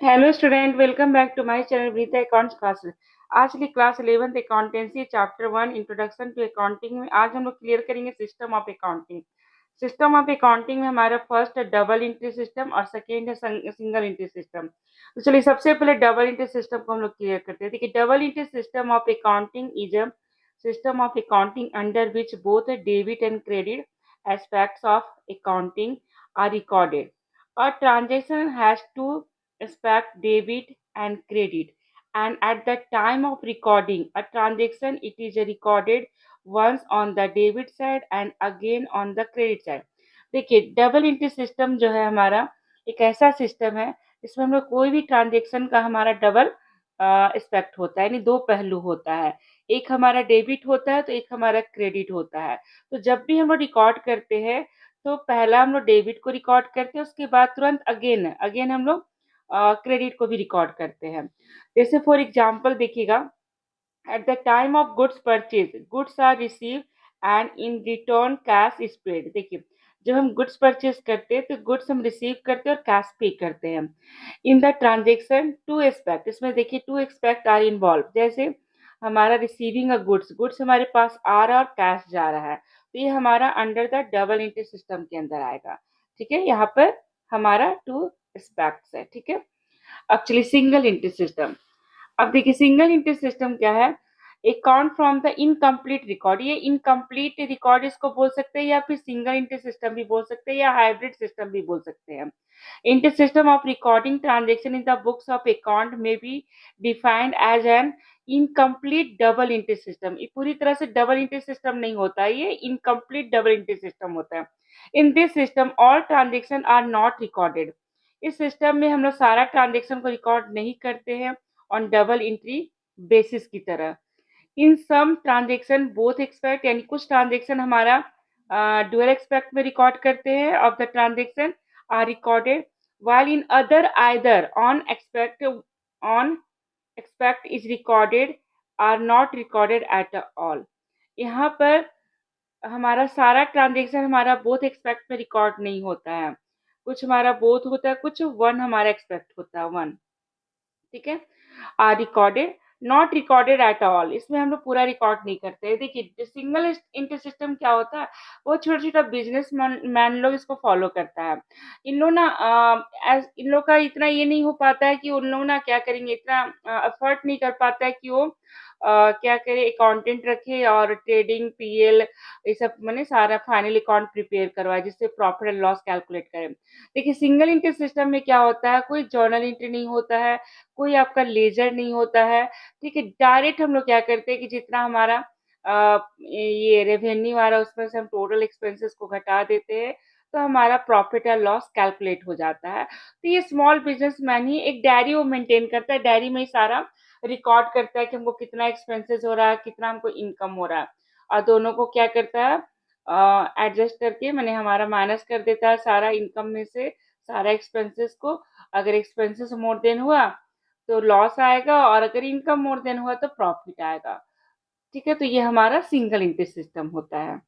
Hello student, welcome back to my channel ब्रीता accounts classes. आज की class 11th accountancy chapter 1 introduction to accounting में आज हम लोग क्लियर करेंगे system of accounting. System of accounting में हमारा फर्स्ट है डबल एंट्री सिस्टम और सेकेंड है सिंगल एंट्री सिस्टम। तो चलिए सबसे पहले डबल एंट्री सिस्टम को हम लोग क्लियर करते हैं। देखिए, double entry system of accounting is a system of accounting under which both debit and credit aspects of accounting are recorded. A transaction has two aspects, debit and credit, and at the time of recording a transaction it is recorded once on the debit side and again on the credit side। देखिए, double entry system जो है हमारा एक ऐसा system है जिसमें हम लोग कोई भी ट्रांजेक्शन का हमारा डबल एस्पेक्ट होता है, यानी दो पहलू होता है। एक हमारा डेबिट होता है तो एक हमारा क्रेडिट होता है। तो जब भी हम लोग रिकॉर्ड करते हैं तो पहला हम लोग डेबिट को रिकॉर्ड करते हैं, उसके बाद तुरंत अगेन अगेन हम लोग क्रेडिट को भी रिकॉर्ड करते हैं। जैसे फॉर एग्जांपल देखिएगा, at the time of goods purchase goods are receive and in return cash is paid. देखिए, जब हम गुड्स परचेज करते हैं तो गुड्स हम रिसीव करते हैं और कैश पे करते हैं। In the transaction to aspect, इसमें देखिए टू एस्पेक्ट आर इन्वॉल्व। जैसे हमारा रिसीविंग अ गुड्स, गुड्स हमारे पास आ रहा है और कैश जा रहा है, तो ये हमारा under the double entry system के अंदर आएगा। ठीक है, यहाँ पर हमारा टू एस्पेक्ट्स है। ठीक है, एक्चुअली सिंगल एंट्री सिस्टम। अब देखिए, सिंगल एंट्री सिस्टम क्या है? Account from the incomplete record. ये इनकम्प्लीट रिकॉर्ड इसको बोल सकते हैं, या फिर सिंगल एंट्री सिस्टम भी बोल सकते हैं, या हाइब्रिड सिस्टम भी बोल सकते हैं। Entry system of recording transaction in the books of account में be defined as an incomplete double entry system. ये पूरी तरह से डबल एंट्री सिस्टम नहीं होता है, ये इनकम्प्लीट डबल एंट्री सिस्टम होता है। In this system all transaction are not recorded. इस सिस्टम में हम लोग सारा ट्रांजेक्शन को रिकॉर्ड नहीं करते हैं ऑन डबल एंट्री बेसिस की तरह। इन सम ट्रांजेक्शन बोथ एक्सपेक्ट, यानी कुछ ट्रांजेक्शन हमारा डुअल एक्सपेक्ट में रिकॉर्ड करते हैं of the transaction are recorded, while in other either on expect is recorded are not recorded at all। यहाँ पर हमारा सारा ट्रांजेक्शन हमारा बोथ एक्सपेक्ट में रिकॉर्ड नहीं होता है, कुछ हमारा बोथ होता है, कुछ वन हमारा एक्सपेक्ट होता है, वन। ठीक है, are recorded not recorded at all, इसमें हम लोग पूरा रिकॉर्ड नहीं करते। देखिए, सिंगल इंटर सिस्टम क्या होता है, वो छोटा छोटा बिजनेस मैन लोग इसको फॉलो करता है। इन लोग ना इन लोग का इतना ये नहीं हो पाता है कि उन लोग ना क्या करेंगे, इतना एफर्ट नहीं कर पाता है कि वो क्या करे, अकाउंटेंट रखे और ट्रेडिंग पीएल ये सब मैंने सारा फाइनल अकाउंट प्रिपेयर करवाए जिससे प्रॉफिट एंड लॉस कैलकुलेट करें। देखिए, सिंगल इंटर सिस्टम में क्या होता है, कोई जर्नल एंट्री नहीं होता है, कोई आपका लेजर नहीं होता है। ठीक है, डायरेक्ट हम लोग क्या करते हैं कि जितना हमारा ये रेवेन्यू आ रहा है उसमें से हम टोटल एक्सपेंसेस को घटा देते हैं, तो हमारा प्रॉफिट या लॉस कैलकुलेट हो जाता है। तो ये स्मॉल बिजनेसमैन ही एक डायरी वो मेंटेन करता है, डायरी में ही सारा रिकॉर्ड करता है कि हमको कितना एक्सपेंसेस हो रहा है, कितना हमको इनकम हो रहा है, और दोनों को क्या करता है एडजस्ट करके मैंने हमारा माइनस कर देता है सारा इनकम में से सारा एक्सपेंसेस को। अगर एक्सपेंसेस मोर देन हुआ तो लॉस आएगा, और अगर इनकम मोर देन हुआ तो प्रॉफिट आएगा। ठीक है, तो ये हमारा सिंगल इंटरेस्ट सिस्टम होता है।